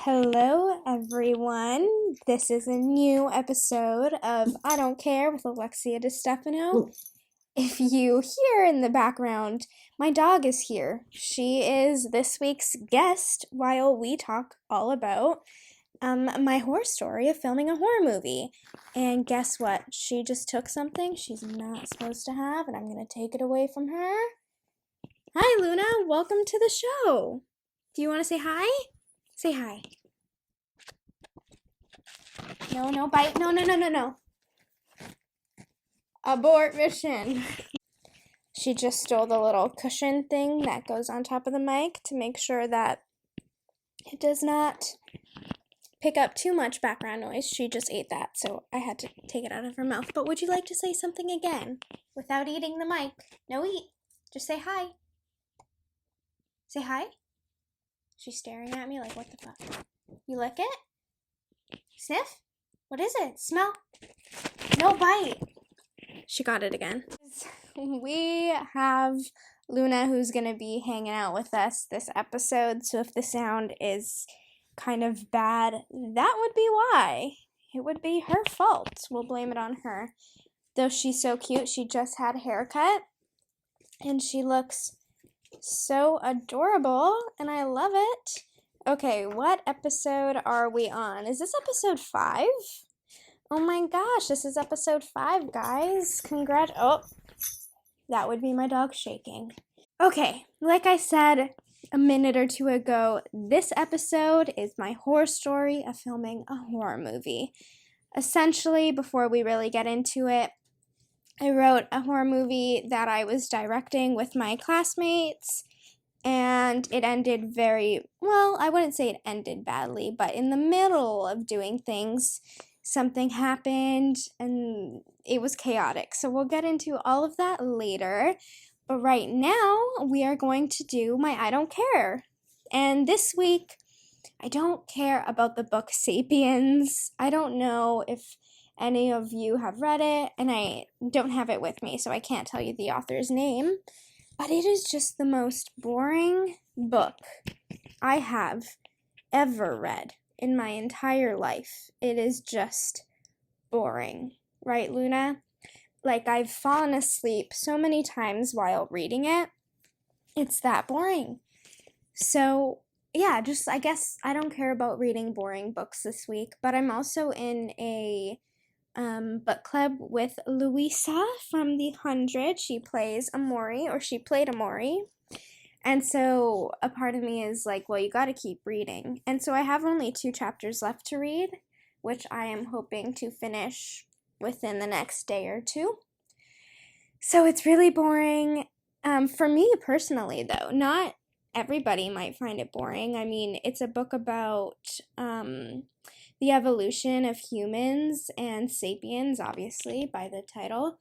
Hello, everyone. This is a new episode of I Don't Care with Alexia DiStefano. If you hear in the background, my dog is here. She is this week's guest while we talk all about my horror story of filming a horror movie. And guess what? She just took something she's not supposed to have, and I'm going to take it away from her. Hi, Luna. Welcome to the show. Do you want to say hi? Say hi. No, bite. No. Abort mission. She just stole the little cushion thing that goes on top of the mic to make sure that it does not pick up too much background noise. She just ate that, so I had to take it out of her mouth. But would you like to say something again without eating the mic? No eat. Just say hi. Say hi. She's staring at me like, what the fuck? You lick it? Sniff? What is it? Smell? No bite. She got it again. We have Luna who's going to be hanging out with us this episode, so if the sound is kind of bad, that would be why. It would be her fault. We'll blame it on her. Though she's so cute, she just had a haircut, and she looks so adorable, and I love it. Okay, what episode are we on? Is this episode 5? Oh my gosh, this is episode 5, guys. Oh, that would be my dog shaking. Okay, like I said a minute or two ago, this episode is my horror story of filming a horror movie. Essentially, before we really get into it, I wrote a horror movie that I was directing with my classmates, and it ended I wouldn't say it ended badly, but in the middle of doing things, something happened and it was chaotic. So we'll get into all of that later. But right now, we are going to do my I Don't Care. And this week, I don't care about the book Sapiens. I don't know if any of you have read it, and I don't have it with me, so I can't tell you the author's name. But it is just the most boring book I have ever read in my entire life. It is just boring. Right, Luna? Like, I've fallen asleep so many times while reading it. It's that boring. So, yeah, I guess I don't care about reading boring books this week, but I'm also in a book club with Louisa from The 100. She plays Amori, or she played Amori. And so a part of me is like, well, you got to keep reading. And so I have only 2 chapters left to read, which I am hoping to finish within the next day or 2. So it's really boring. For me personally, though, not everybody might find it boring. I mean, it's a book about the evolution of humans and sapiens, obviously, by the title.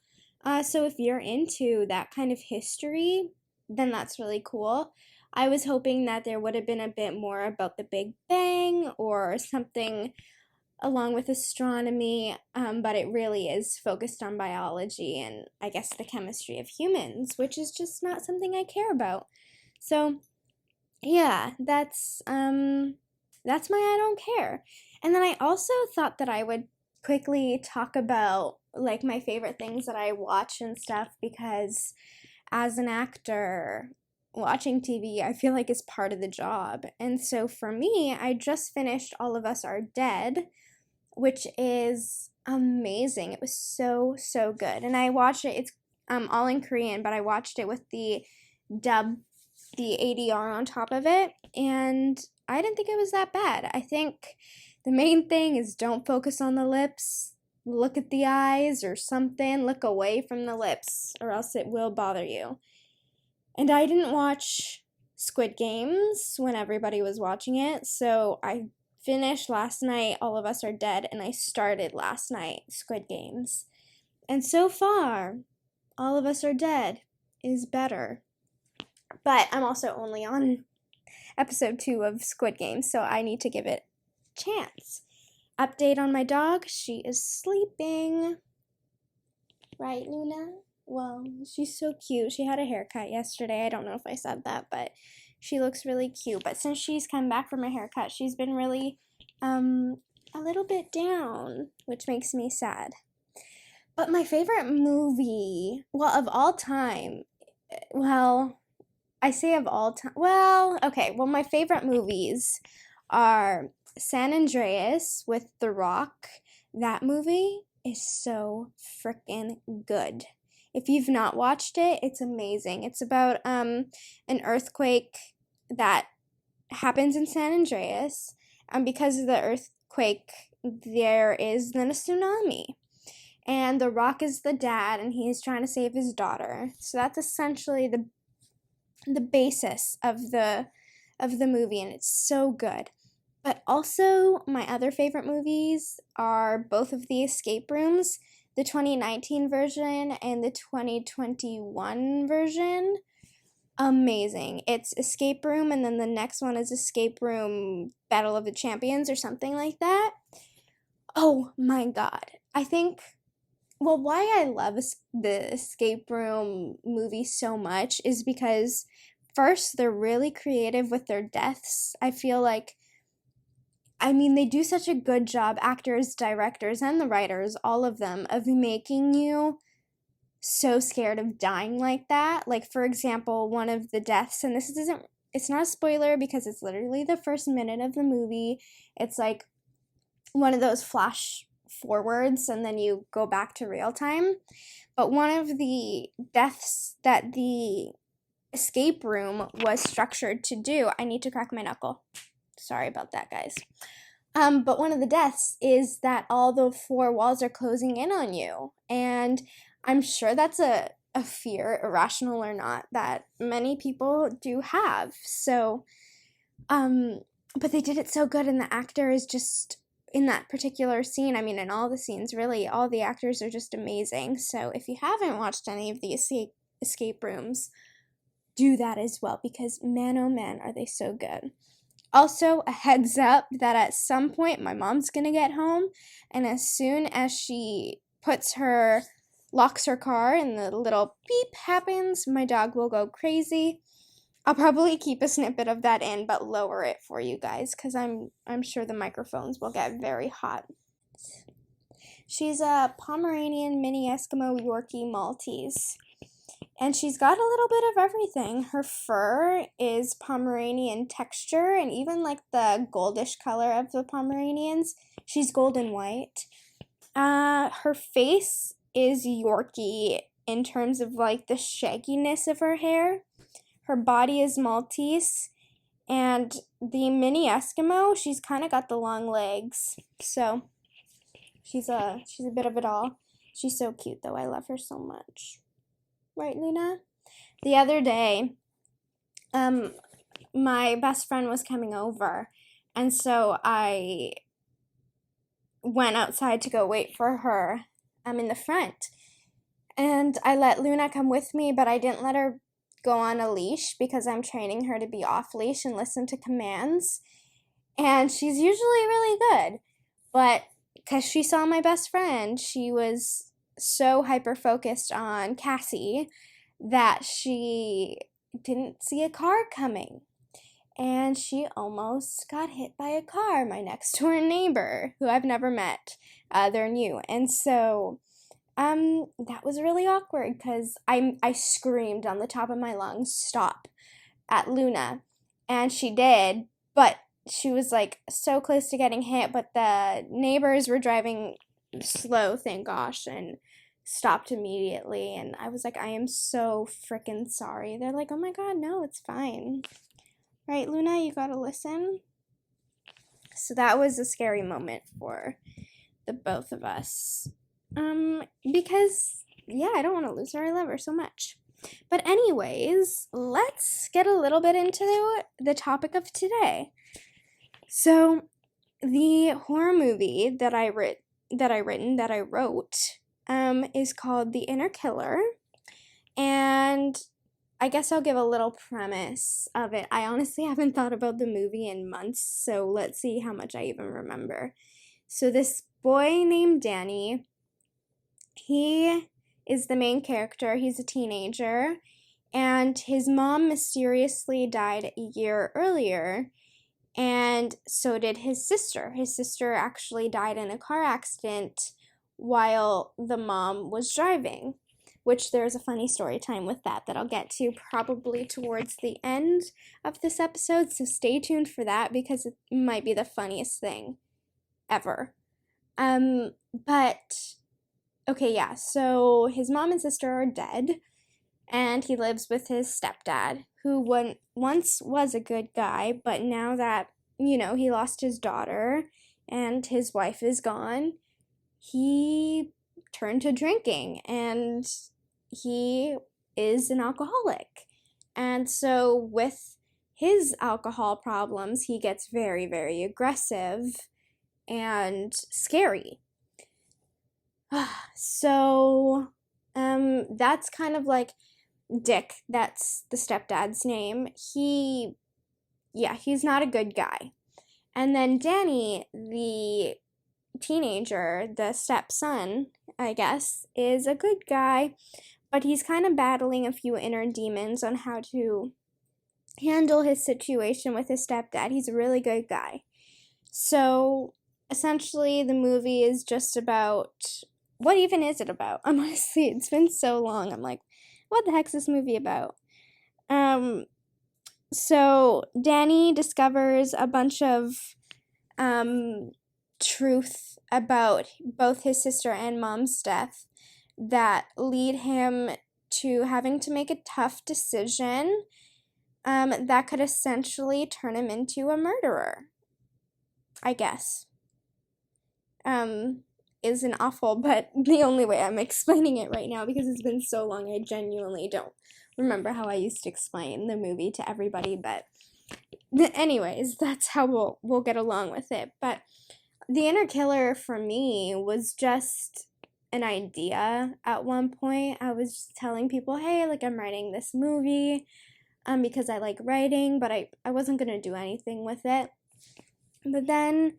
So if you're into that kind of history, then that's really cool. I was hoping that there would have been a bit more about the Big Bang or something along with astronomy, but it really is focused on biology and I guess the chemistry of humans, which is just not something I care about. So yeah, that's my I don't care. And then I also thought that I would quickly talk about like my favorite things that I watch and stuff, because as an actor, watching TV, I feel like is part of the job. And so for me, I just finished All of Us Are Dead, which is amazing. It was so good. And I watched it, it's all in Korean, but I watched it with the dub, the ADR on top of it, and I didn't think it was that bad. I think the main thing is don't focus on the lips. Look at the eyes or something. Look away from the lips, or else it will bother you. And I didn't watch Squid Games when everybody was watching it, so I finished last night All of Us Are Dead, and I started last night Squid Games. And so far, All of Us Are Dead is better. But I'm also only on episode 2 of Squid Games, so I need to give it a chance. Update on my dog, she is sleeping. Right, Luna? Well, she's so cute. She had a haircut yesterday. I don't know if I said that, but She looks really cute, but since she's come back from a haircut, she's been really a little bit down, which makes me sad. But my favorite movie, well, of all time, well, I say of all time, well, okay, well, my favorite movies are San Andreas with The Rock. That movie is so freaking good. If you've not watched it, it's amazing. It's about an earthquake that happens in San Andreas, and because of the earthquake, there is then a tsunami. And The Rock is the dad, and he's trying to save his daughter. So that's essentially the basis of the movie, and it's so good. But also, my other favorite movies are both of the escape rooms, the 2019 version and the 2021 version. Amazing. It's Escape Room, and then the next one is Escape Room Battle of the Champions or something like that. Oh my god. I think, well, why I love the Escape Room movie so much is because, first, they're really creative with their deaths. I feel like, I mean, they do such a good job, actors, directors, and the writers, all of them, of making you so scared of dying like that. Like, for example, one of the deaths, and it's not a spoiler because it's literally the first minute of the movie. It's like one of those flash forwards and then you go back to real time. But one of the deaths that the escape room was structured to do, I need to crack my knuckle. Sorry about that, guys. But one of the deaths is that all the four walls are closing in on you. And I'm sure that's a fear, irrational or not, that many people do have. So, but they did it so good, and the actor is just, in that particular scene, I mean, in all the scenes, really, all the actors are just amazing. So if you haven't watched any of the escape rooms, do that as well, because man, oh man, are they so good. Also, a heads up that at some point my mom's gonna get home, and as soon as she locks her car and the little beep happens, my dog will go crazy. I'll probably keep a snippet of that in, but lower it for you guys, because I'm sure the microphones will get very hot. She's a Pomeranian mini Eskimo Yorkie Maltese. And she's got a little bit of everything. Her fur is Pomeranian texture, and even like the goldish color of the Pomeranians, she's golden white. Her face is Yorkie in terms of like the shagginess of her hair. Her body is Maltese, and the mini Eskimo, she's kind of got the long legs. So she's a bit of it all. She's so cute though. I love her so much. Right, Luna? The other day, my best friend was coming over, and so I went outside to go wait for her in the front. And I let Luna come with me, but I didn't let her go on a leash because I'm training her to be off leash and listen to commands. And she's usually really good, but because she saw my best friend, she was so hyper-focused on Cassie that she didn't see a car coming. And she almost got hit by a car, my next door neighbor, who I've never met. They're new. And so that was really awkward because I screamed on the top of my lungs, "Stop," at Luna. And she did, but she was like so close to getting hit, but the neighbors were driving slow, thank gosh, and stopped immediately. And I was like, I am so freaking sorry. They're like, oh my god, no, it's fine. Right, Luna, you gotta listen. So that was a scary moment for the both of us. Because, yeah, I don't want to lose her. I love her so much. But anyways, let's get a little bit into the topic of today. So, the horror movie that I wrote, is called The Inner Killer. And I guess I'll give a little premise of it. I honestly haven't thought about the movie in months, so let's see how much I even remember. So this boy named Danny, he is the main character. He's a teenager, and his mom mysteriously died a year earlier, and so did his sister. His sister actually died in a car accident while the mom was driving, which there's a funny story time with that I'll get to probably towards the end of this episode, so stay tuned for that because it might be the funniest thing ever. But okay, yeah, so his mom and sister are dead, and he lives with his stepdad, who once was a good guy, but now that, he lost his daughter and his wife is gone, he turned to drinking, and he is an alcoholic. And so with his alcohol problems, he gets very, very aggressive and scary. So, that's kind of like Dick, that's the stepdad's name. He's not a good guy. And then Danny, the teenager, the stepson, I guess, is a good guy, but he's kind of battling a few inner demons on how to handle his situation with his stepdad. He's a really good guy. So essentially, the movie is just about, what even is it about? Honestly, it's been so long. I'm like, what the heck's this movie about? So Danny discovers a bunch of truth about both his sister and mom's death that lead him to having to make a tough decision that could essentially turn him into a murderer, I guess. Isn't awful, but the only way I'm explaining it right now, because it's been so long, I genuinely don't remember how I used to explain the movie to everybody, but anyways, that's how we'll get along with it. But the inner killer for me was just an idea at one point. I was just telling people, hey, like, I'm writing this movie because I like writing, but I wasn't going to do anything with it. But then,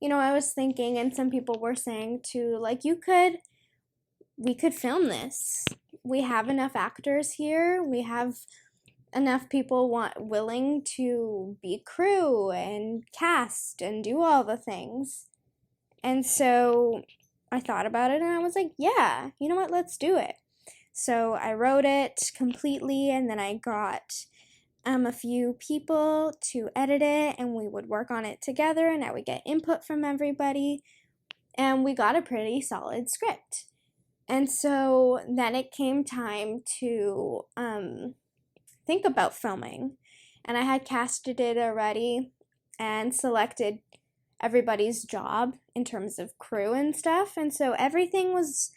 I was thinking, and some people were saying too, like, we could film this. We have enough actors here. We have enough people willing to be crew and cast and do all the things. And so I thought about it and I was like, yeah, you know what, let's do it. So I wrote it completely, and then I got a few people to edit it, and we would work on it together, and I would get input from everybody, and we got a pretty solid script. And so then it came time to think about filming, and I had casted it already and selected everybody's job in terms of crew and stuff, and so everything was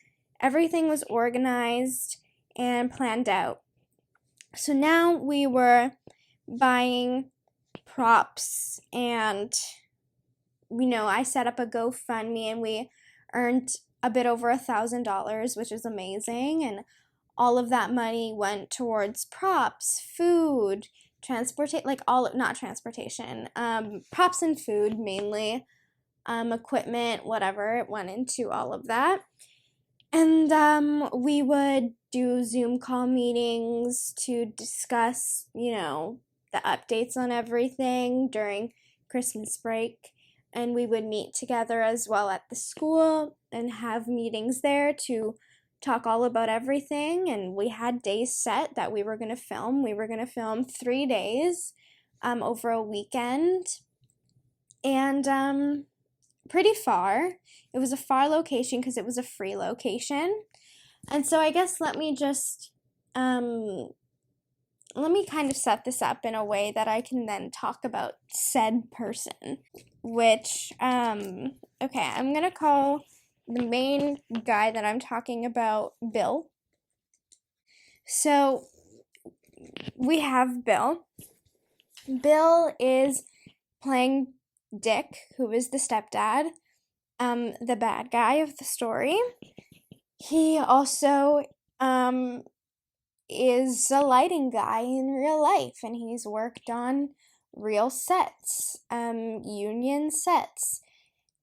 organized and planned out. So now we were buying props, and I set up a GoFundMe, and we earned a bit over $1,000, which is amazing, and all of that money went towards props, food, props and food mainly, equipment, whatever, it went into all of that. And we would do Zoom call meetings to discuss, the updates on everything during Christmas break. And we would meet together as well at the school and have meetings there to talk all about everything. And we had days set that we were going to film. We were going to film 3 days over a weekend. And pretty far. It was a far location because it was a free location. And so I guess let me kind of set this up in a way that I can then talk about said person, which, okay, I'm going to call the main guy that I'm talking about Bill. So we have Bill. Bill is playing Dick, who is the stepdad, the bad guy of the story. He also is a lighting guy in real life, and he's worked on real sets, union sets,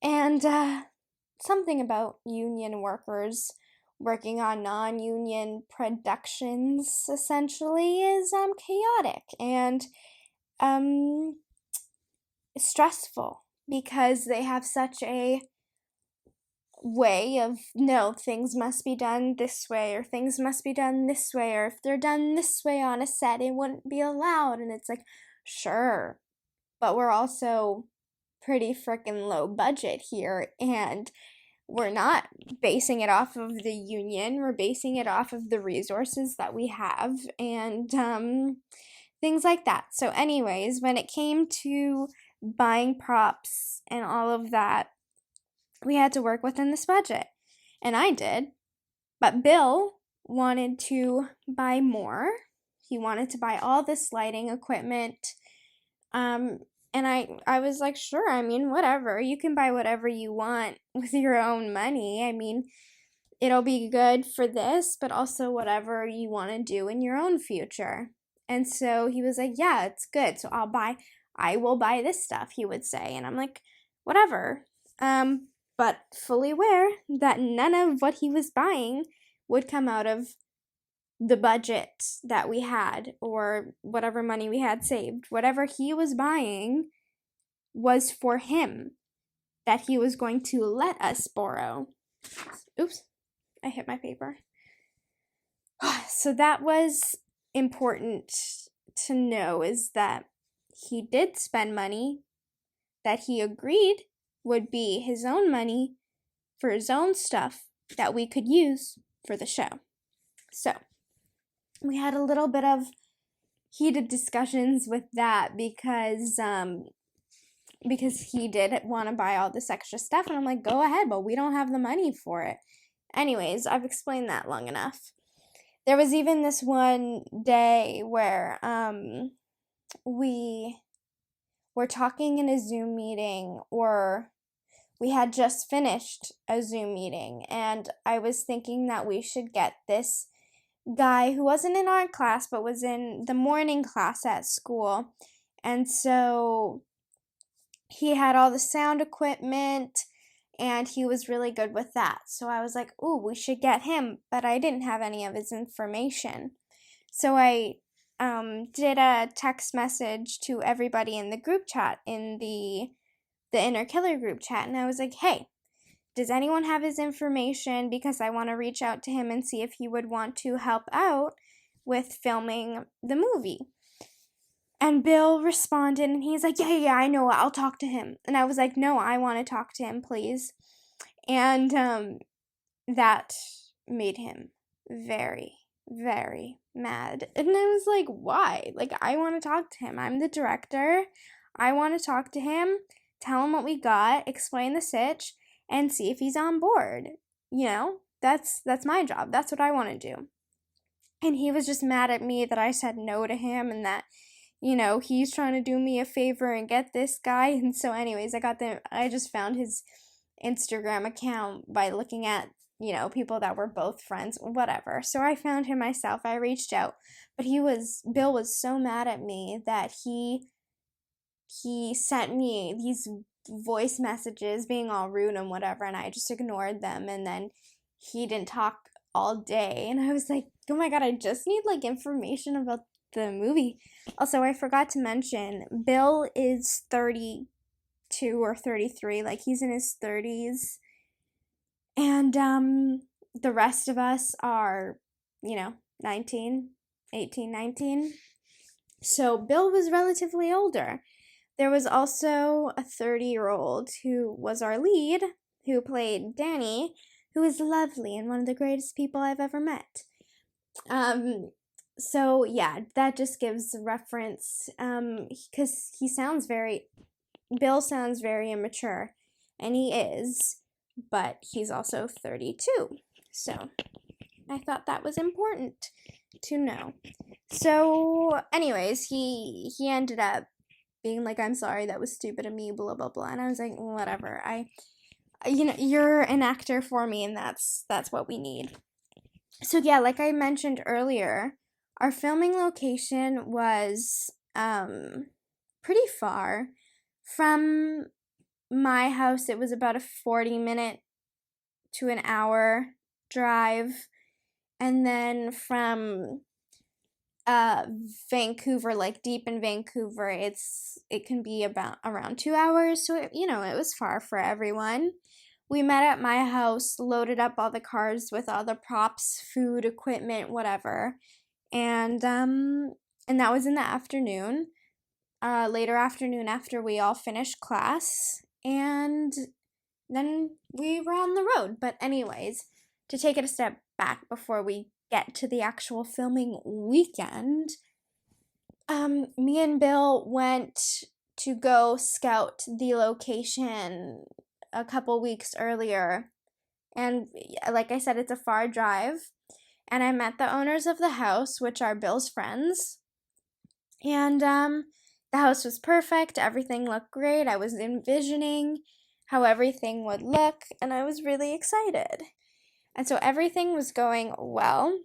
and something about union workers working on non-union productions essentially is chaotic and um stressful because they have such a way of no, things must be done this way or things must be done this way, or if they're done this way on a set it wouldn't be allowed, and it's like, sure, but we're also pretty freaking low budget here, and we're not basing it off of the union, we're basing it off of the resources that we have, and things like that. So anyways, when it came to buying props and all of that, we had to work within this budget. And I did. But Bill wanted to buy more. He wanted to buy all this lighting equipment. And I was like, sure, I mean, whatever. You can buy whatever you want with your own money. I mean, it'll be good for this, but also whatever you want to do in your own future. And so he was like, yeah, it's good. So I will buy this stuff, he would say. And I'm like, whatever. But fully aware that none of what he was buying would come out of the budget that we had or whatever money we had saved. Whatever he was buying was for him, that he was going to let us borrow. Oops, I hit my paper. So that was important to know, is that he did spend money that he agreed would be his own money for his own stuff that we could use for the show. So we had a little bit of heated discussions with that because he did want to buy all this extra stuff, and I'm like, go ahead, but we don't have the money for it. Anyways, I've explained that long enough. There was even this one day where we were talking in a Zoom meeting, or we had just finished a Zoom meeting, and I was thinking that we should get this guy who wasn't in our class but was in the morning class at school. And so he had all the sound equipment and he was really good with that. So I was like, ooh, we should get him, but I didn't have any of his information. So I did a text message to everybody in the group chat, in the Inner Killer group chat, and I was like, hey, does anyone have his information, because I want to reach out to him and see if he would want to help out with filming the movie. And Bill responded and he's like, yeah, I know, I'll talk to him. And I was like, no, I want to talk to him, please. And that made him very, very mad. And I was like, why? Like, I want to talk to him. I'm the director. I want to talk to him, tell him what we got, explain the sitch, and see if he's on board. You know, that's my job. That's what I want to do. And he was just mad at me that I said no to him, and that, you know, he's trying to do me a favor and get this guy. And so anyways, I just found his Instagram account by looking at, you know, people that were both friends, whatever. So I found him myself. I reached out, but Bill was so mad at me that he sent me these voice messages being all rude and whatever, and I just ignored them, and then he didn't talk all day, and I was like, oh my god, I just need like information about the movie. Also, I forgot to mention, Bill is 32 or 33, like he's in his 30s, and the rest of us are, you know, 19, 18, 19. So Bill was relatively older. There was also a 30-year-old who was our lead, who played Danny, who is lovely and one of the greatest people I've ever met. So yeah, that just gives reference, because Bill sounds very immature, and he is, but he's also 32. So I thought that was important to know. So anyways, he ended up being like, I'm sorry, that was stupid of me, blah blah blah, and I was like, whatever, you're an actor for me, and that's what we need. So yeah, like I mentioned earlier, our filming location was pretty far from my house. It was about a 40-minute to an hour drive. And then from Vancouver, like deep in Vancouver, it can be about around 2 hours. So it was far for everyone. We met at my house, loaded up all the cars with all the props, food, equipment, whatever, and that was in the afternoon, later afternoon after we all finished class, and then we were on the road. But anyways, to take it a step back before we get to the actual filming weekend, me and Bill went to go scout the location a couple weeks earlier, and like I said, it's a far drive, and I met the owners of the house, which are Bill's friends, and the house was perfect. Everything looked great. I was envisioning how everything would look, and I was really excited. And so everything was going well.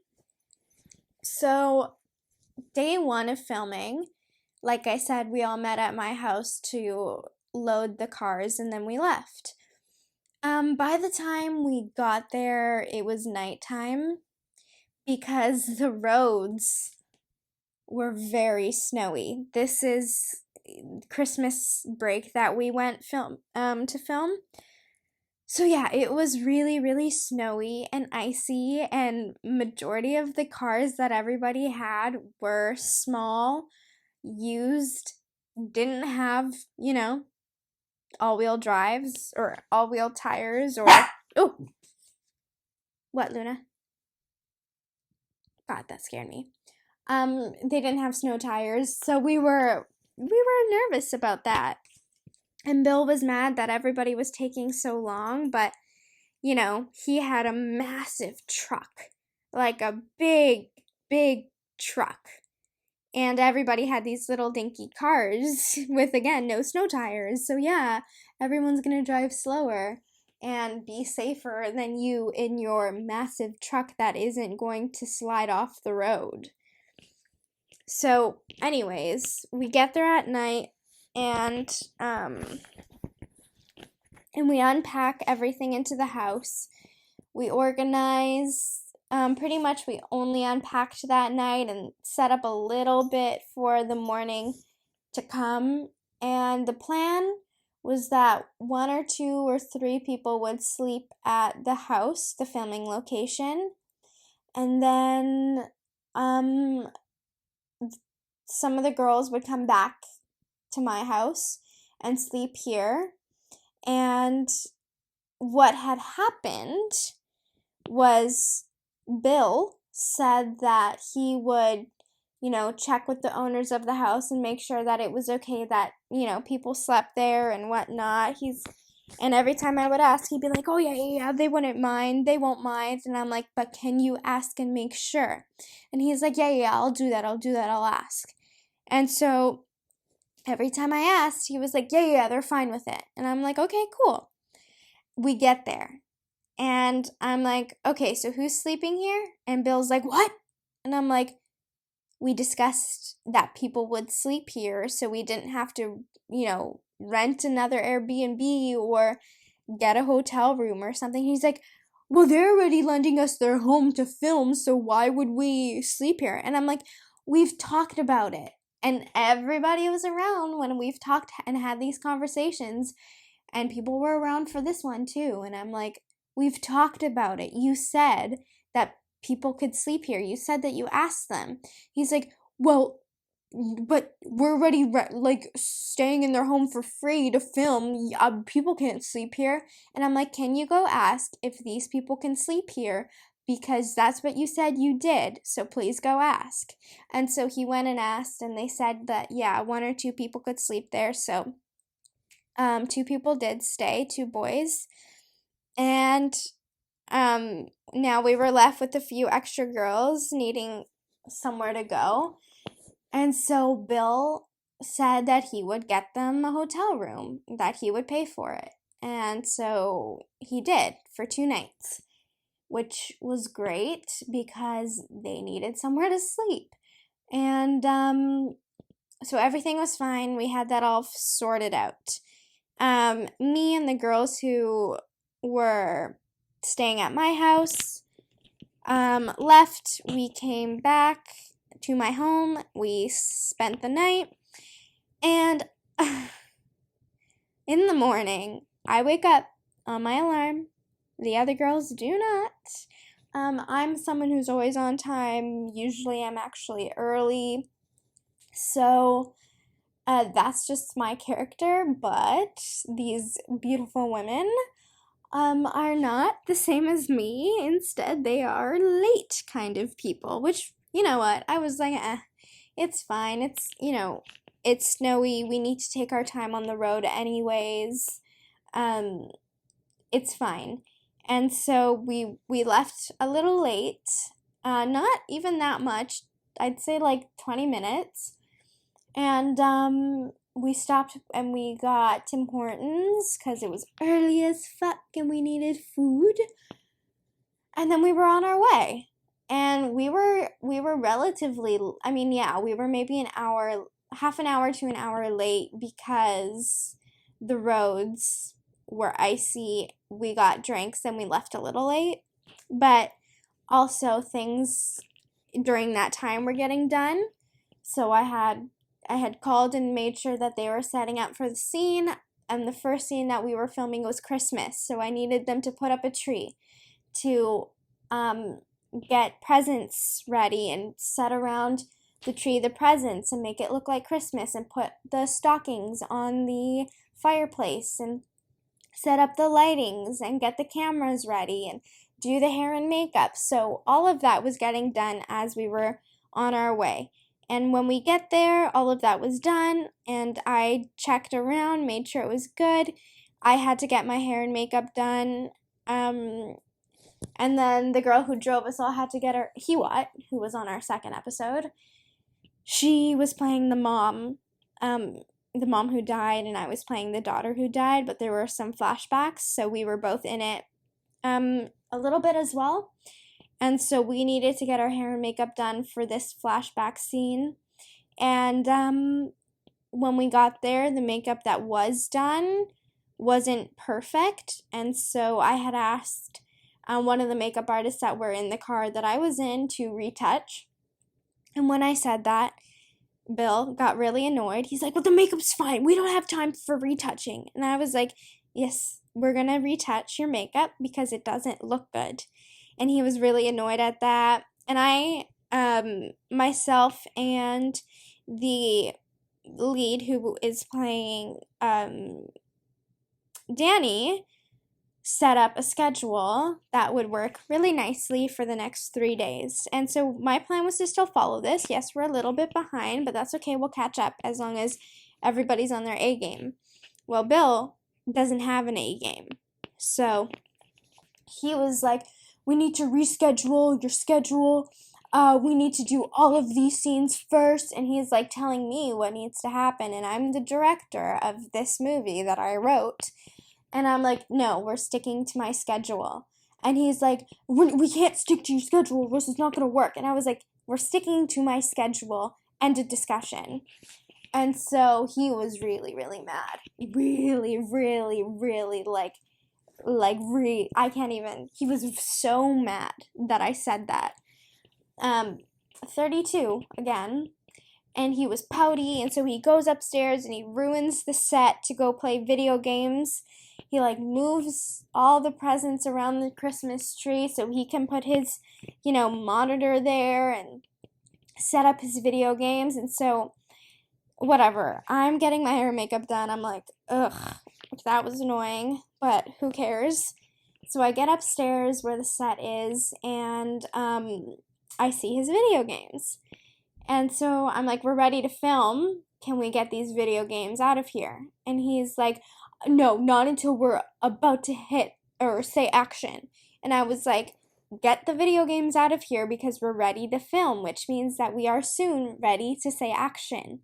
So day one of filming, like I said, we all met at my house to load the cars, and then we left. By the time we got there, it was nighttime because the roads were very snowy. This is Christmas break that we went to film. So yeah, it was really, really snowy and icy, and majority of the cars that everybody had were small, used, didn't have, all-wheel drives or all-wheel tires or oh, what, Luna? God, that scared me. They didn't have snow tires, so we were nervous about that. And Bill was mad that everybody was taking so long, but he had a massive truck, like a big, big truck. And everybody had these little dinky cars with, again, no snow tires. So yeah, everyone's gonna drive slower and be safer than you in your massive truck that isn't going to slide off the road. So anyways, we get there at night, and we unpack everything into the house. We organize. Pretty much we only unpacked that night and set up a little bit for the morning to come. And the plan was that 1 or 2 or 3 people would sleep at the house, the filming location. And then some of the girls would come back to my house and sleep here. And what had happened was Bill said that he would, check with the owners of the house and make sure that it was okay that, people slept there and whatnot. And every time I would ask, he'd be like, oh, yeah, they wouldn't mind. They won't mind. And I'm like, but can you ask and make sure? And he's like, yeah, I'll do that. I'll ask. And so every time I asked, he was like, yeah, they're fine with it. And I'm like, okay, cool. We get there. And I'm like, okay, so who's sleeping here? And Bill's like, what? And I'm like, we discussed that people would sleep here, so we didn't have to, rent another Airbnb or get a hotel room or something. He's like, well, they're already lending us their home to film, so why would we sleep here? And I'm like, we've talked about it. And everybody was around when we've talked and had these conversations, and people were around for this one too. And I'm like, we've talked about it. You said that people could sleep here. You said that you asked them. He's like, well, but we're already staying in their home for free to film. People can't sleep here. And I'm like, can you go ask if these people can sleep here? Because that's what you said you did. So please go ask. And so he went and asked, and they said that, yeah, 1 or 2 people could sleep there. So 2 people did stay, 2 boys. And now we were left with a few extra girls needing somewhere to go. And so Bill said that he would get them a hotel room, that he would pay for it. And so he did for 2 nights, which was great because they needed somewhere to sleep. And so everything was fine. We had that all sorted out. Me and the girls who were staying at my house, left. We came back to my home. We spent the night. And in the morning, I wake up on my alarm. The other girls do not. I'm someone who's always on time. Usually I'm actually early. So that's just my character, but these beautiful women are not the same as me. Instead, they are late kind of people, which, you know what, I was like, it's fine. It's, it's snowy. We need to take our time on the road anyways. It's fine. And so we left a little late, not even that much. I'd say like 20 minutes. And we stopped and we got Tim Hortons because it was early as fuck and we needed food. And then we were on our way. And we were relatively, we were maybe half an hour to an hour late because the roads were icy. We got drinks and we left a little late. But also things during that time were getting done. So I had called and made sure that they were setting up for the scene, and the first scene that we were filming was Christmas, so I needed them to put up a tree, to get presents ready and set around the tree the presents and make it look like Christmas and put the stockings on the fireplace and set up the lightings and get the cameras ready and do the hair and makeup. So all of that was getting done as we were on our way. And when we get there, all of that was done, and I checked around, made sure it was good. I had to get my hair and makeup done, and then the girl who drove us all had to get her, Hiwat, who was on our second episode. She was playing the mom who died, and I was playing the daughter who died, but there were some flashbacks, so we were both in it a little bit as well. And so we needed to get our hair and makeup done for this flashback scene. And when we got there, the makeup that was done wasn't perfect. And so I had asked one of the makeup artists that were in the car that I was in to retouch. And when I said that, Bill got really annoyed. He's like, well, the makeup's fine. We don't have time for retouching. And I was like, yes, we're going to retouch your makeup because it doesn't look good. And he was really annoyed at that. And I, myself and the lead who is playing Danny set up a schedule that would work really nicely for the next 3 days. And so my plan was to still follow this. Yes, we're a little bit behind, but that's okay. We'll catch up as long as everybody's on their A game. Well, Bill doesn't have an A game. So he was like, we need to reschedule your schedule. We need to do all of these scenes first. And he's like telling me what needs to happen. And I'm the director of this movie that I wrote. And I'm like, no, we're sticking to my schedule. And he's like, we can't stick to your schedule. This is not going to work. And I was like, we're sticking to my schedule. End of discussion. And so he was really, really mad. Really, really, really I can't even, he was so mad that I said that. 32 again, and he was pouty, and so he goes upstairs and he ruins the set to go play video games. He moves all the presents around the Christmas tree so he can put his, monitor there and set up his video games. And so whatever, I'm getting my hair and makeup done. I'm like, ugh, that was annoying, but who cares? So I get upstairs where the set is, and I see his video games. And so I'm like, we're ready to film. Can we get these video games out of here? And he's like, no, not until we're about to hit or say action. And I was like, get the video games out of here because we're ready to film, which means that we are soon ready to say action.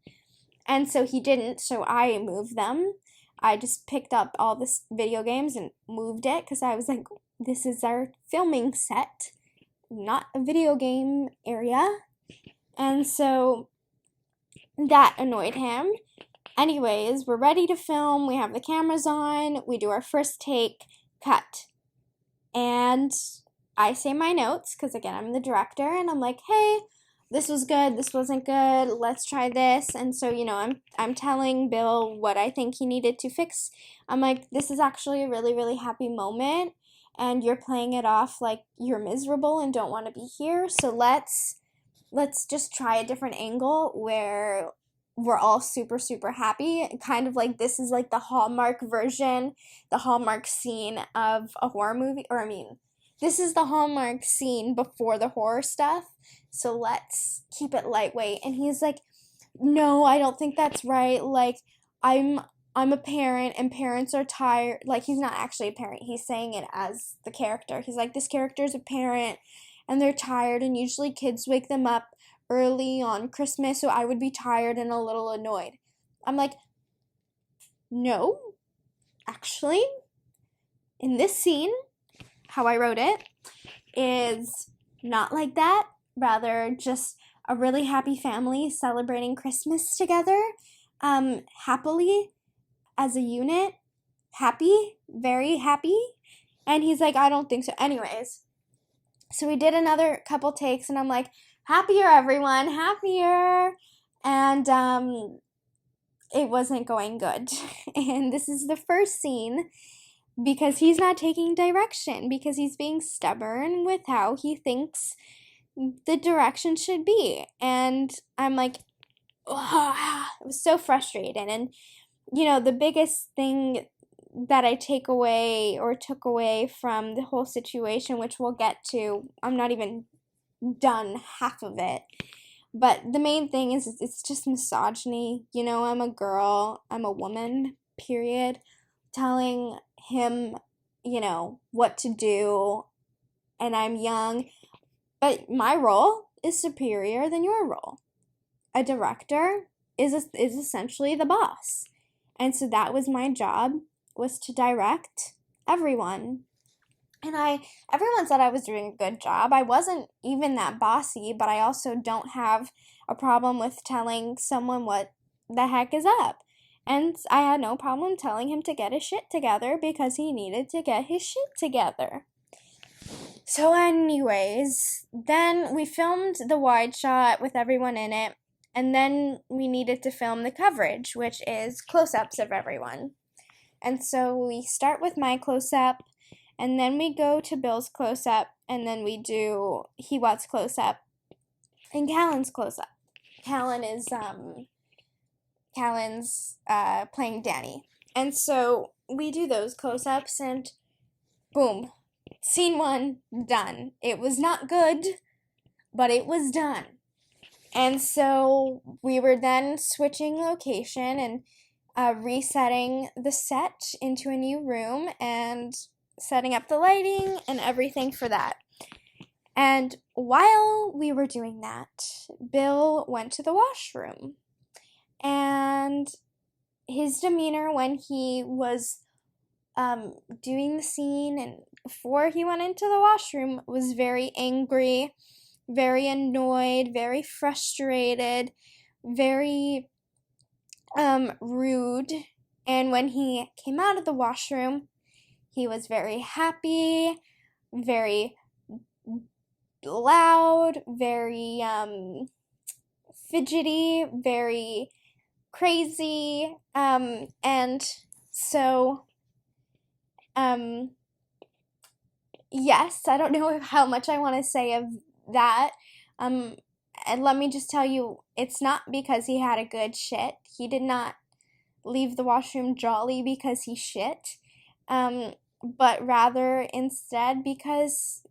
And so he didn't, so I moved them. I just picked up all the video games and moved it because I was like, this is our filming set, not a video game area. And so that annoyed him. Anyways, we're ready to film. We have the cameras on. We do our first take, cut. And I say my notes, because again, I'm the director, and I'm like, hey, this was good, this wasn't good, let's try this. And so, I'm telling Bill what I think he needed to fix. I'm like, this is actually a really, really happy moment, and you're playing it off like you're miserable and don't want to be here. So let's just try a different angle where we're all super, super happy. Kind of like this is like the Hallmark version, the Hallmark scene of a horror movie, or I mean, this is the Hallmark scene before the horror stuff. So let's keep it lightweight. And he's like, no, I don't think that's right. Like, I'm I'm a parent and parents are tired. Like, he's not actually a parent. He's saying it as the character. He's like, this character is a parent and they're tired, and usually kids wake them up early on Christmas, so I would be tired and a little annoyed. I'm like, no, actually, in this scene, how I wrote it is not like that. Rather, just a really happy family celebrating Christmas together, happily as a unit, happy, very happy. And he's like, I don't think so. Anyways, so we did another couple takes, and I'm like, happier, everyone, happier. And it wasn't going good. And this is the first scene because he's not taking direction, because he's being stubborn with how he thinks the direction should be. And I'm like, ugh, it was so frustrating. And, the biggest thing that I take away or took away from the whole situation, which we'll get to, I'm not even done half of it. But the main thing is it's just misogyny. I'm a girl, I'm a woman, period, telling him, what to do, and I'm young. But my role is superior than your role. A director is essentially the boss. And so that was my job, was to direct everyone. And everyone said I was doing a good job. I wasn't even that bossy, but I also don't have a problem with telling someone what the heck is up. And I had no problem telling him to get his shit together because he needed to get his shit together. So anyways, then we filmed the wide shot with everyone in it, and then we needed to film the coverage, which is close-ups of everyone. And so we start with my close-up, and then we go to Bill's close-up, and then we do Hiwat's close-up, and Callan's close-up. Callan's playing Danny. And so we do those close-ups, and boom, scene 1, done. It was not good, but it was done. And so we were then switching location and resetting the set into a new room and setting up the lighting and everything for that. And while we were doing that, Bill went to the washroom. And his demeanor when he was doing the scene and before he went into the washroom was very angry, very annoyed, very frustrated, very rude. And when he came out of the washroom, he was very happy, very loud, very fidgety, very crazy. And so yes, I don't know how much I want to say of that. And let me just tell you, it's not because he had a good shit. He did not leave the washroom jolly because he shit. But rather instead because,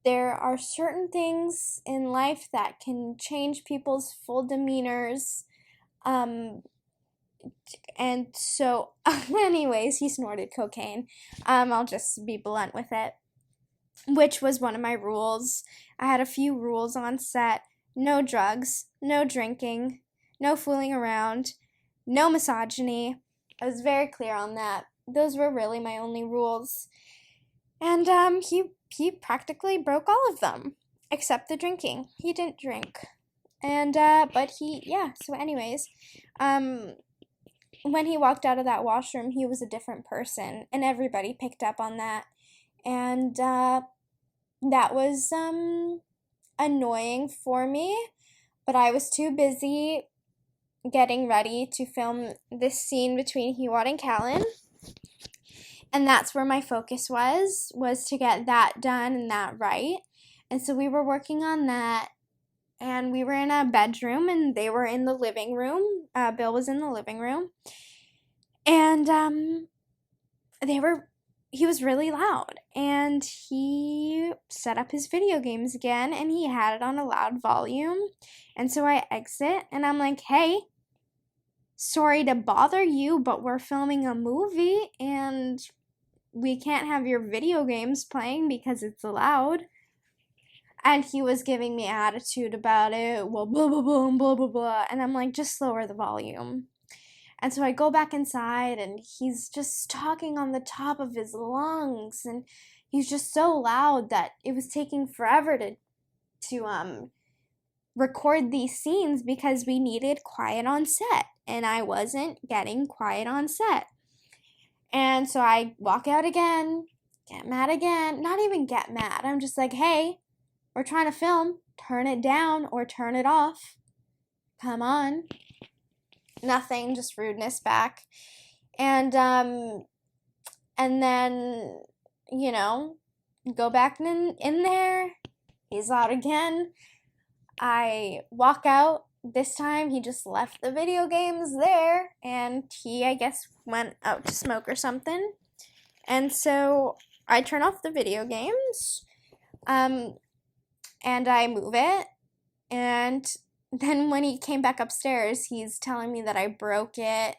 there are certain things in life that can change people's full demeanors. And so, anyways, he snorted cocaine. I'll just be blunt with it, which was one of my rules. I had a few rules on set. No drugs, no drinking, no fooling around, no misogyny. I was very clear on that. Those were really my only rules. And he practically broke all of them, except the drinking. He didn't drink. And so anyways, when he walked out of that washroom, he was a different person, and everybody picked up on that. And that was annoying for me, but I was too busy getting ready to film this scene between Hewat and Callan. And that's where my focus was to get that done and that right. And so we were working on that, and we were in a bedroom, and they were in the living room. Bill was in the living room, and he was really loud, and he set up his video games again, and he had it on a loud volume. And so I exit, and I'm like, hey, sorry to bother you, but we're filming a movie, and we can't have your video games playing because it's loud. And he was giving me attitude about it. Well, blah, blah, blah, blah, blah, blah. And I'm like, just lower the volume. And so I go back inside, and he's just talking on the top of his lungs. And he's just so loud that it was taking forever to record these scenes because we needed quiet on set. And I wasn't getting quiet on set. And so I walk out again, get mad again. Not even get mad. I'm just like, hey, we're trying to film. Turn it down or turn it off. Come on. Nothing, just rudeness back. And then, go back in there. He's loud again. I walk out. This time he just left the video games there, and he, I guess, went out to smoke or something. And so I turn off the video games, and I move it, and then when he came back upstairs, he's telling me that I broke it,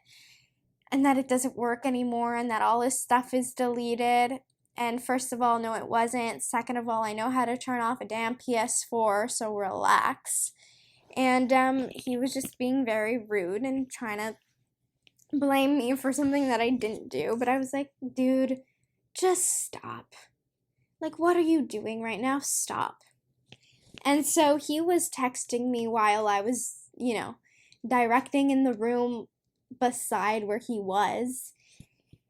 and that it doesn't work anymore, and that all his stuff is deleted. And first of all, no, it wasn't. Second of all, I know how to turn off a damn PS4, so relax. And he was just being very rude and trying to blame me for something that I didn't do. But I was like, dude, just stop. Like, what are you doing right now? Stop. And so he was texting me while I was, directing in the room beside where he was.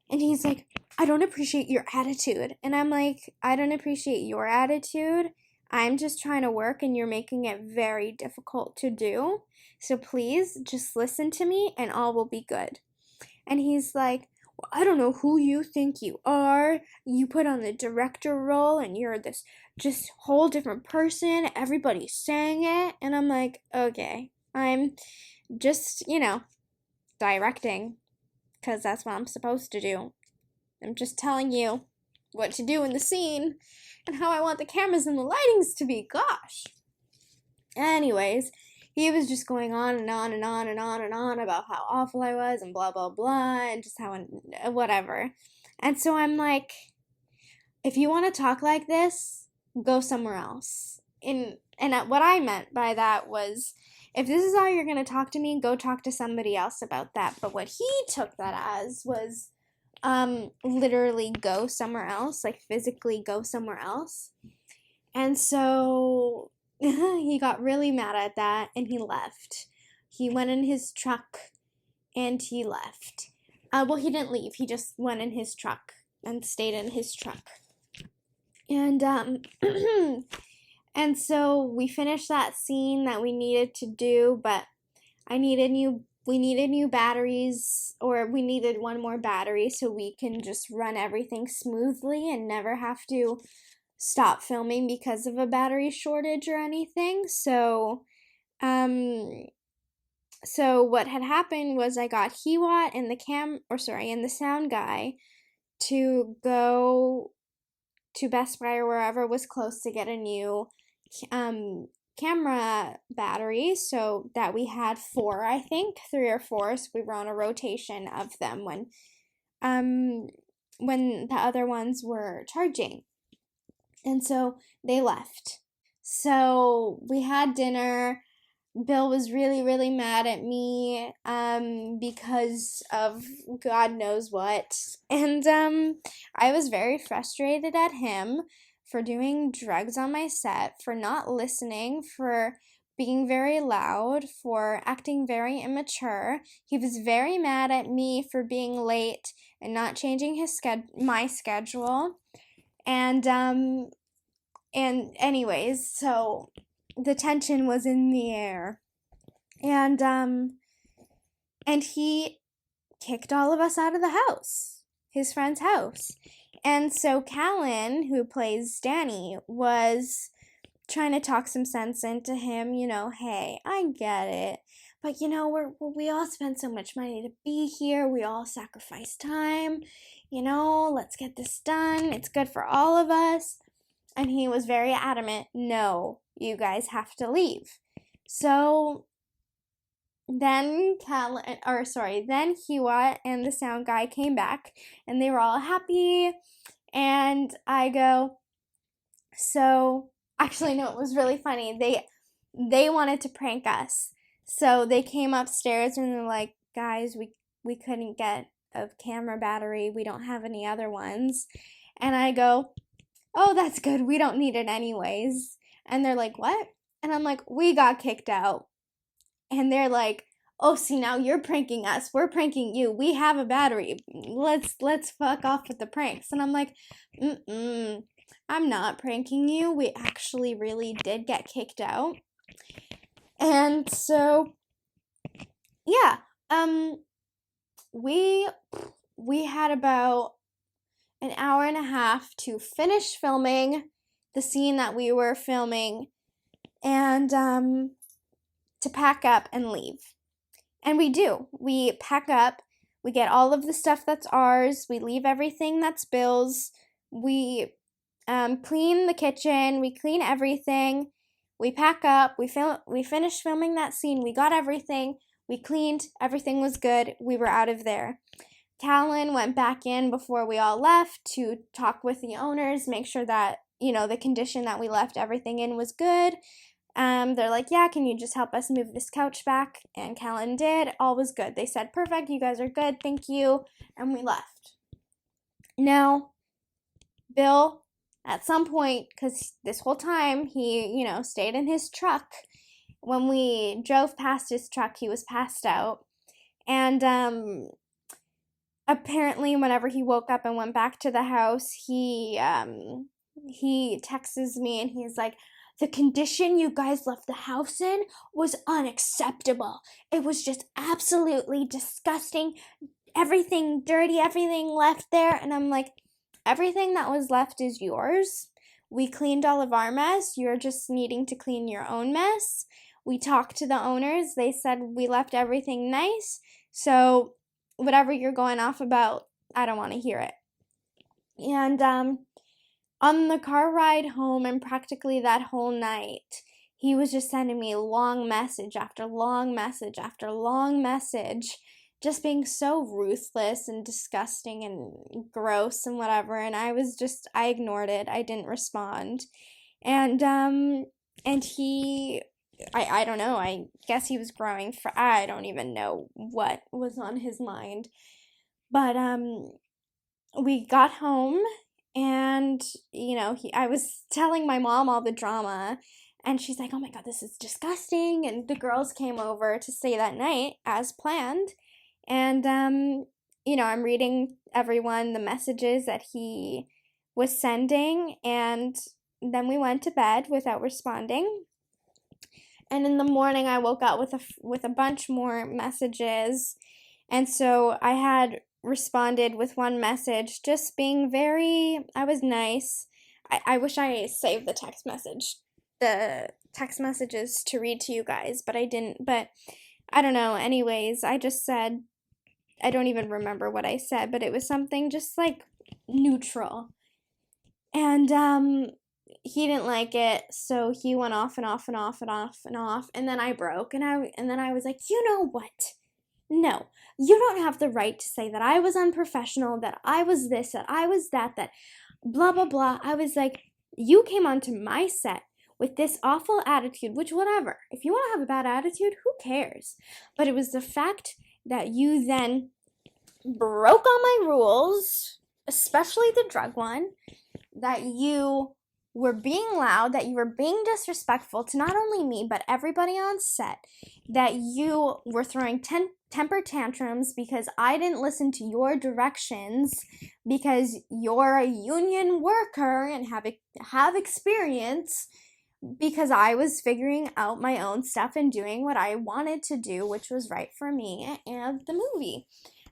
And he's like, I don't appreciate your attitude. And I'm like, I don't appreciate your attitude. I'm just trying to work, and you're making it very difficult to do. So please just listen to me, and all will be good. And he's like, well, I don't know who you think you are. You put on the director role, and you're this just whole different person. Everybody's saying it. And I'm like, okay, I'm just, directing, because that's what I'm supposed to do. I'm just telling you what to do in the scene and how I want the cameras and the lightings to be. Gosh. Anyways, he was just going on and on and on and on and on about how awful I was and blah, blah, blah, and just how, whatever. And so I'm like, if you want to talk like this, go somewhere else. And what I meant by that was, if this is how you're going to talk to me, go talk to somebody else about that. But what he took that as was, literally go somewhere else, like physically go somewhere else. And so he got really mad at that, and he left. He went in his truck and he left. Well, he didn't leave. He just went in his truck and stayed in his truck. And and so we finished that scene that we needed to do, but we needed new batteries, or we needed one more battery so we can just run everything smoothly and never have to stop filming because of a battery shortage or anything. So what had happened was I got Hewat and the sound guy to go to Best Buy or wherever was close to get a new camera battery, so that we had 4, I think 3 or 4, so we were on a rotation of them when the other ones were charging. And so they left. So we had dinner. Bill was really, really mad at me because of God knows what. And I was very frustrated at him for doing drugs on my set, for not listening, for being very loud, for acting very immature. He was very mad at me for being late and not changing my schedule. And anyways, so the tension was in the air. And he kicked all of us out of the house, his friend's house. And so Callan, who plays Danny, was trying to talk some sense into him, hey, I get it. But we all spent so much money to be here. We all sacrificed time. Let's get this done. It's good for all of us. And he was very adamant, no, you guys have to leave. So then then Hewa and the sound guy came back, and they were all happy. And I go, actually, no, it was really funny. They wanted to prank us. So they came upstairs and they're like, guys, we couldn't get a camera battery. We don't have any other ones. And I go, oh, that's good. We don't need it anyways. And they're like, what? And I'm like, we got kicked out. And they're like, oh, see, now you're pranking us. We're pranking you. We have a battery. Let's fuck off with the pranks. And I'm like, I'm not pranking you. We actually really did get kicked out. And so, yeah, we had about an hour and a half to finish filming the scene that we were filming, and to pack up and leave. And we do. We pack up, we get all of the stuff that's ours, we leave everything that's Bill's, we clean the kitchen, we clean everything, we pack up, we finished filming that scene, we got everything, we cleaned, everything was good, we were out of there. Callan went back in before we all left to talk with the owners, make sure that, the condition that we left everything in was good. They're like, yeah, can you just help us move this couch back? And Callan did. All was good. They said, perfect, you guys are good, thank you. And we left. Now, Bill, at some point, because this whole time he, stayed in his truck. When we drove past his truck, he was passed out. And apparently, whenever he woke up and went back to the house, he texts me and he's like, the condition you guys left the house in was unacceptable. It was just absolutely disgusting. Everything dirty, everything left there. And I'm like, everything that was left is yours. We cleaned all of our mess. You're just needing to clean your own mess. We talked to the owners. They said we left everything nice. So whatever you're going off about, I don't want to hear it. And on the car ride home and practically that whole night, he was just sending me long message after long message after long message, just being so ruthless and disgusting and gross and whatever. And I ignored it. I didn't respond. And he, I don't know, I guess he was growing I don't even know what was on his mind. But we got home. And, I was telling my mom all the drama, and she's like, oh my God, this is disgusting. And the girls came over to stay that night as planned. And, I'm reading everyone the messages that he was sending. And then we went to bed without responding. And in the morning, I woke up with a bunch more messages. And so I had responded with one message, just being I was nice. I wish I saved the text messages to read to you guys, but I didn't. But I don't know. Anyways, I just said, I don't even remember what I said, but it was something just like neutral. And he didn't like it, so he went off and off and off and off and off, and then I broke, and then I was like, you know what? No, you don't have the right to say that I was unprofessional, that I was this, that I was that blah, blah, blah. I was like, you came onto my set with this awful attitude, which whatever. If you want to have a bad attitude, who cares? But it was the fact that you then broke all my rules, especially the drug one, that you were being loud, that you were being disrespectful to not only me, but everybody on set, that you were throwing temper tantrums because I didn't listen to your directions, because you're a union worker and have experience, because I was figuring out my own stuff and doing what I wanted to do, which was right for me and the movie.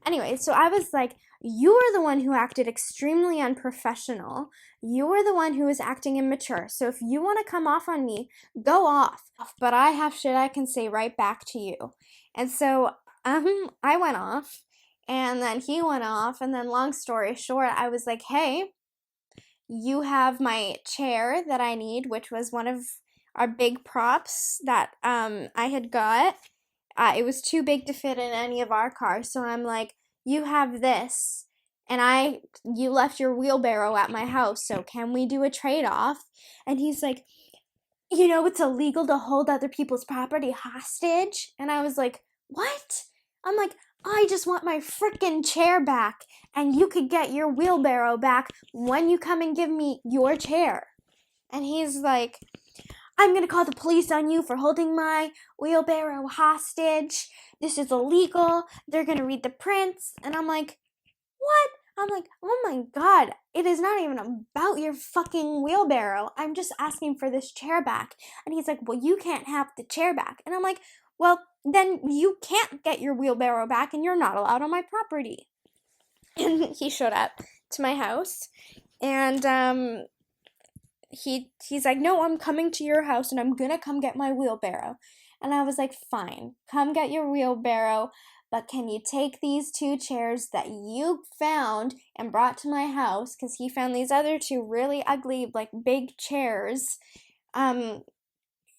Anyway, so I was like, you were the one who acted extremely unprofessional. You were the one who was acting immature. So if you want to come off on me, go off. But I have shit I can say right back to you. And so I went off, and then he went off, and then long story short, I was like, hey, you have my chair that I need, which was one of our big props that I had got. It was too big to fit in any of our cars, so I'm like, you have this, and you left your wheelbarrow at my house, so can we do a trade-off? And he's like, it's illegal to hold other people's property hostage. And I was like, what? I'm like, I just want my frickin' chair back, and you could get your wheelbarrow back when you come and give me your chair. And he's like, I'm gonna call the police on you for holding my wheelbarrow hostage. This is illegal. They're gonna read the prints. And I'm like, what? I'm like, oh my god, it is not even about your fucking wheelbarrow. I'm just asking for this chair back. And he's like, well, you can't have the chair back. And I'm like, well, then you can't get your wheelbarrow back, and you're not allowed on my property. And he showed up to my house, and he's like, no, I'm coming to your house, and I'm gonna come get my wheelbarrow. And I was like, fine, come get your wheelbarrow, but can you take these 2 chairs that you found and brought to my house? Because he found these other 2 really ugly, like, big chairs.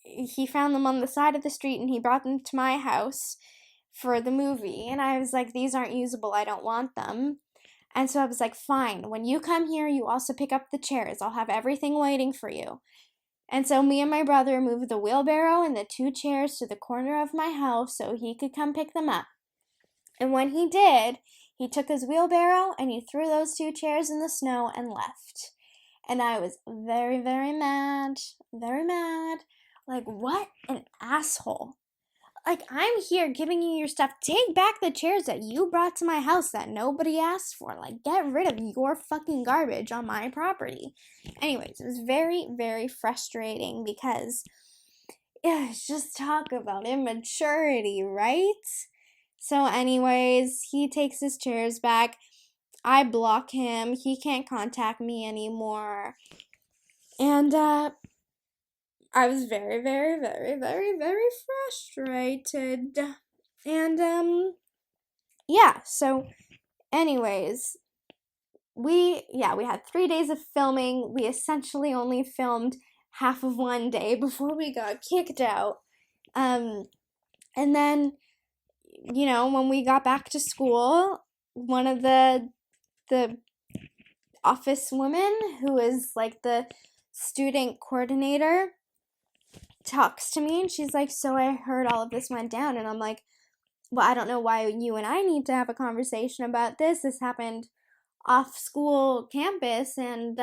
He found them on the side of the street, and he brought them to my house for the movie. And I was like, these aren't usable, I don't want them. And so I was like, fine, when you come here, you also pick up the chairs. I'll have everything waiting for you. And so me and my brother moved the wheelbarrow and the 2 chairs to the corner of my house so he could come pick them up. And when he did, he took his wheelbarrow and he threw those 2 chairs in the snow and left. And I was very, very mad. Very mad. Like, what an asshole. Like, I'm here giving you your stuff. Take back the chairs that you brought to my house that nobody asked for. Like, get rid of your fucking garbage on my property. Anyways, it was very, very frustrating because it's just talk about immaturity, right? So anyways, he takes his chairs back. I block him. He can't contact me anymore. And, I was very, very, very, very, very frustrated. And, yeah, so anyways, we had 3 days of filming. We essentially only filmed half of one day before we got kicked out. And then, when we got back to school, one of the office women, who is like the student coordinator, talks to me, and she's like, so I heard all of this went down. And I'm like, well, I don't know why you and I need to have a conversation about this. This happened off school campus and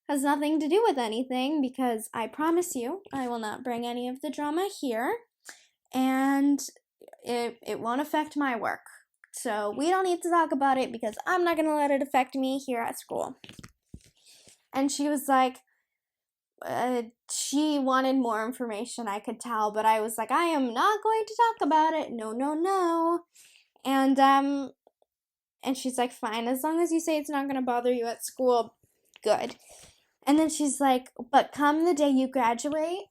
has nothing to do with anything, because I promise you I will not bring any of the drama here, and it won't affect my work. So we don't need to talk about it, because I'm not going to let it affect me here at school. And she was like, she wanted more information, I could tell, but I was like, I am not going to talk about it. No, no, no. And she's like, fine, as long as you say it's not going to bother you at school, good. And then she's like, but come the day you graduate,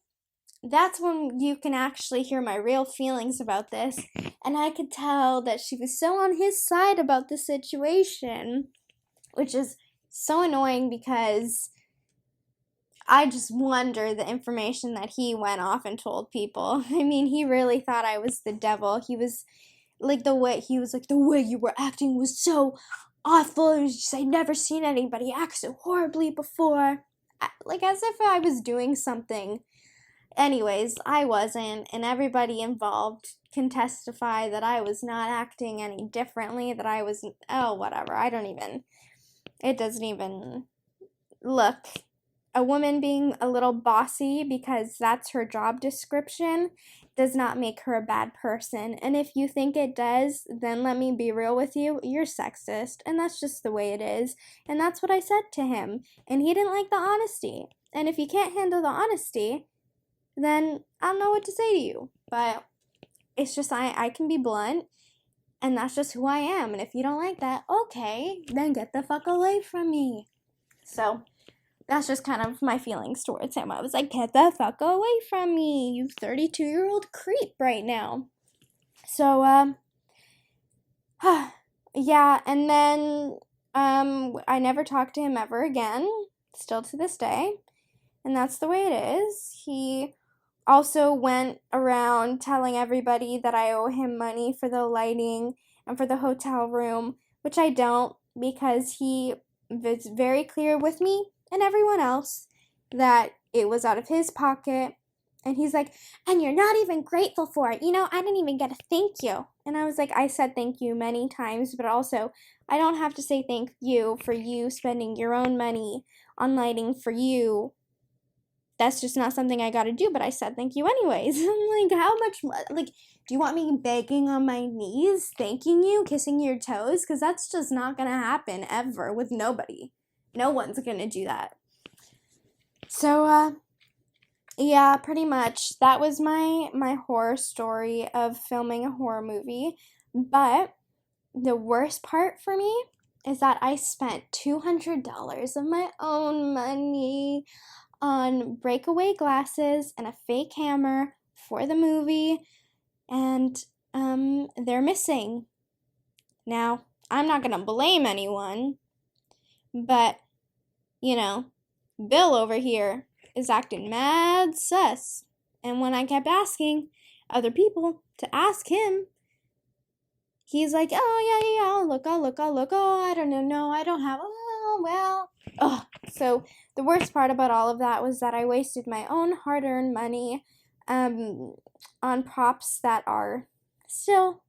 that's when you can actually hear my real feelings about this. And I could tell that she was so on his side about the situation, which is so annoying, because I just wonder the information that he went off and told people. I mean, he really thought I was the devil. He was like, the way you were acting was so awful. It was just, I'd never seen anybody act so horribly before. Like, as if I was doing something. Anyways, I wasn't, and everybody involved can testify that I was not acting any differently, that I was, whatever, it doesn't even look a woman being a little bossy because that's her job description does not make her a bad person. And if you think it does, then let me be real with you. You're sexist, and that's just the way it is. And that's what I said to him. And he didn't like the honesty. And if you can't handle the honesty, then I don't know what to say to you. But it's just I can be blunt, and that's just who I am. And if you don't like that, okay, then get the fuck away from me. So that's just kind of my feelings towards him. I was like, get the fuck away from me, you 32-year-old creep right now. So, yeah, and then, I never talked to him ever again, still to this day, and that's the way it is. He also went around telling everybody that I owe him money for the lighting and for the hotel room, which I don't, because he was very clear with me and everyone else that it was out of his pocket. And he's like, and you're not even grateful for it. I didn't even get a thank you. And I was like, I said thank you many times, but also I don't have to say thank you for you spending your own money on lighting for you. That's just not something I gotta do, but I said thank you anyways. I'm like, how much, do you want me begging on my knees, thanking you, kissing your toes? Because that's just not gonna happen ever with nobody. No one's gonna do that. So, yeah, pretty much. That was my horror story of filming a horror movie. But the worst part for me is that I spent $200 of my own money on breakaway glasses and a fake hammer for the movie, and they're missing. Now, I'm not gonna blame anyone, but Bill over here is acting mad sus. And when I kept asking other people to ask him, he's like, oh, yeah, I'll look. Oh, I don't know. No, I don't have. Oh, well. Oh, so the worst part about all of that was that I wasted my own hard-earned money on props that are still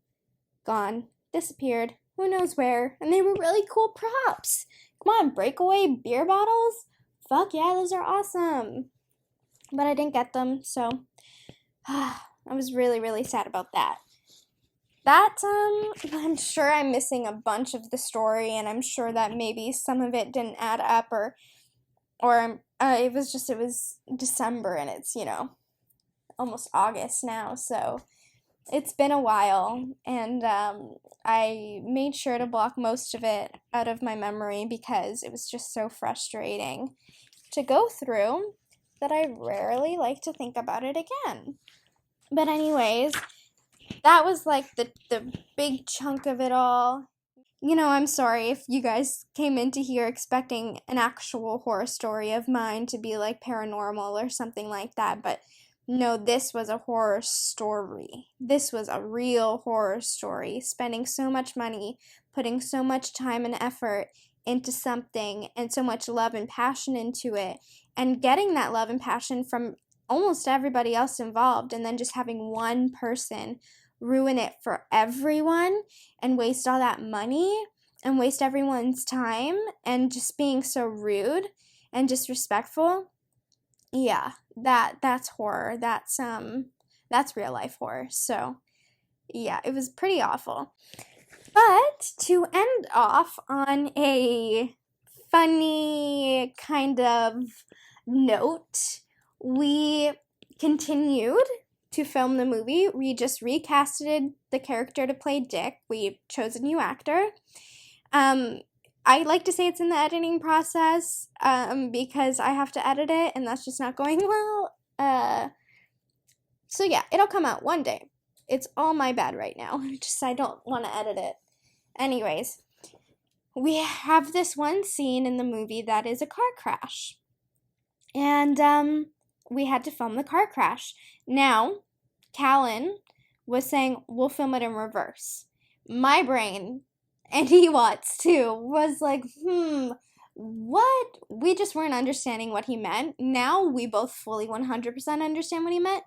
gone, disappeared, who knows where. And they were really cool props. Come on, breakaway beer bottles? Fuck yeah, those are awesome. But I didn't get them, so I was really, really sad about that. I'm sure I'm missing a bunch of the story, and I'm sure that maybe some of it didn't add up, or it was December, and it's, almost August now, so it's been a while, and I made sure to block most of it out of my memory because it was just so frustrating to go through that I rarely like to think about it again. But anyways, that was like the big chunk of it all. I'm sorry if you guys came into here expecting an actual horror story of mine to be like paranormal or something like that, but no, this was a horror story. This was a real horror story. Spending so much money, putting so much time and effort into something, and so much love and passion into it, and getting that love and passion from almost everybody else involved, and then just having one person ruin it for everyone and waste all that money and waste everyone's time and just being so rude and disrespectful. Yeah, that's horror. That's real life horror. So, yeah, it was pretty awful. But to end off on a funny kind of note, we continued to film the movie. We just recasted the character to play Dick. We chose a new actor. I like to say it's in the editing process because I have to edit it, and that's just not going well. So yeah, it'll come out one day. It's all my bad right now. I don't want to edit it. Anyways, we have this one scene in the movie that is a car crash. And we had to film the car crash. Now, Callan was saying, we'll film it in reverse. My brain, and he wants too, was like, what? We just weren't understanding what he meant. Now we both fully 100% understand what he meant,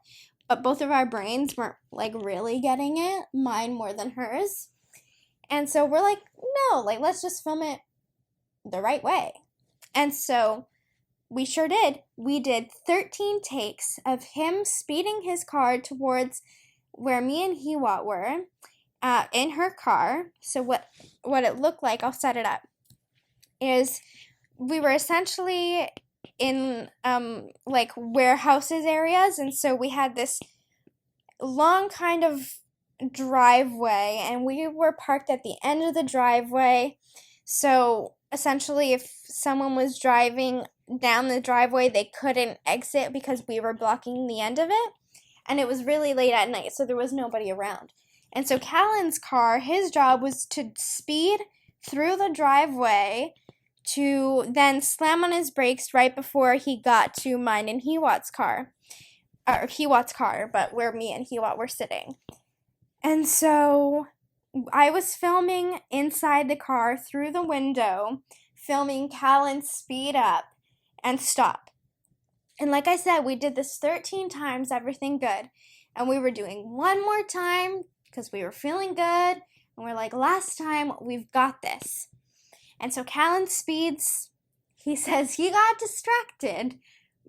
but both of our brains weren't like really getting it, mine more than hers. And so we're like, no, let's just film it the right way. And so We sure did. We did 13 takes of him speeding his car towards where me and Hiwa were in her car. So what it looked like, I'll set it up, is we were essentially in like warehouses areas, and so we had this long kind of driveway, and we were parked at the end of the driveway. So essentially, if someone was driving down the driveway, they couldn't exit because we were blocking the end of it. And it was really late at night, so there was nobody around. And so Callan's car, his job was to speed through the driveway to then slam on his brakes right before he got to mine and Hiwat's car. Or Hiwat's car, but where me and Hiwat were sitting. And so I was filming inside the car through the window, filming Callan speed up and stop. And like I said, we did this 13 times, everything good. And we were doing one more time because we were feeling good. And we're like, last time, we've got this. And so Callan speeds. He says he got distracted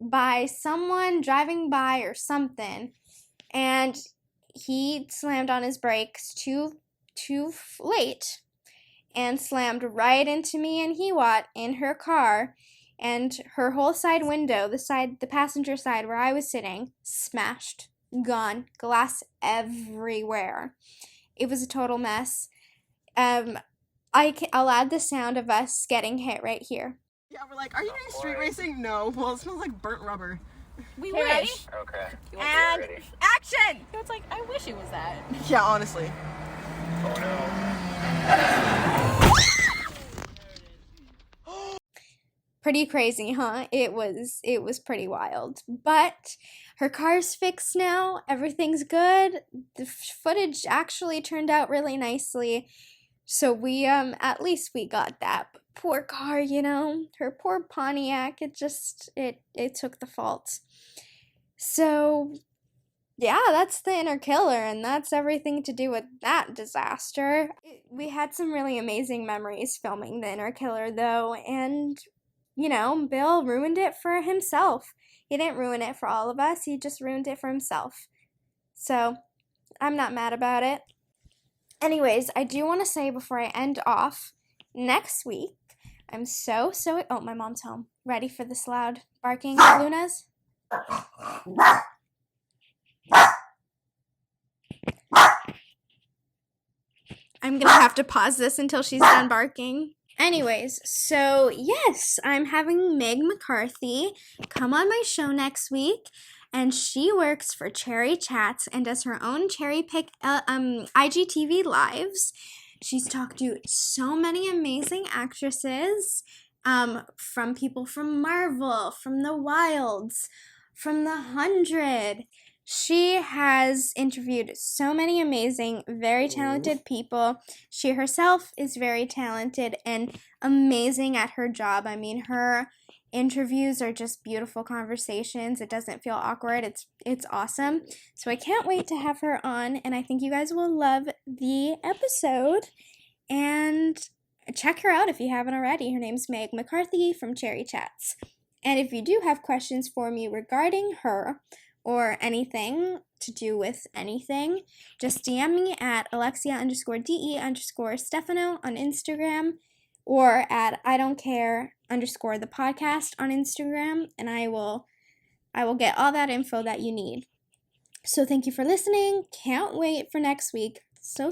by someone driving by or something, and he slammed on his brakes too late and slammed right into me and Hiwat in her car, and her whole side window, the passenger side where I was sitting, smashed, gone, glass everywhere. It was a total mess. I'll add the sound of us getting hit right here. Yeah, we're like, are you doing street racing? No. Well, it smells like burnt rubber. We wish. Ready? Okay. And action! It's like, I wish it was that. Yeah, honestly. Oh no. Pretty crazy, huh? It was pretty wild. But her car's fixed now. Everything's good. The footage actually turned out really nicely. So we at least we got that. But poor car, her poor Pontiac, it took the fault. So yeah, that's the inner killer, and that's everything to do with that disaster. We had some really amazing memories filming the inner killer though, and Bill ruined it for himself. He didn't ruin it for all of us, he just ruined it for himself. So I'm not mad about it. Anyways, I do want to say before I end off, next week, I'm so, oh, my mom's home. Ready for this loud barking, Luna's? I'm gonna have to pause this until she's done barking. Anyways, so yes, I'm having Meg McCarthy come on my show next week. And she works for Cherry Chats and does her own Cherry Pick IGTV lives. She's talked to so many amazing actresses, from people from Marvel, from The Wilds, from The 100. She has interviewed so many amazing, very talented people. She herself is very talented and amazing at her job. I mean, her interviews are just beautiful conversations. It doesn't feel awkward. It's awesome. So I can't wait to have her on, and I think you guys will love the episode. And check her out if you haven't already. Her name's Meg McCarthy from Cherry Chats. And if you do have questions for me regarding her or anything to do with anything, just DM me at Alexia_DE_Stefano on Instagram, or at I don't care_the podcast on Instagram, and I will get all that info that you need. So thank you for listening. Can't wait for next week. So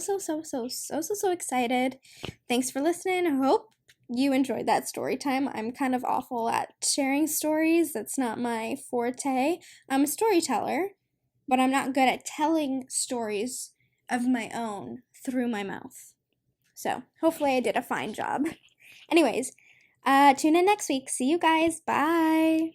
excited. Thanks for listening. I hope you enjoyed that story time. I'm kind of awful at sharing stories. That's not my forte. I'm a storyteller, but I'm not good at telling stories of my own through my mouth. So hopefully I did a fine job. Anyways, tune in next week. See you guys. Bye.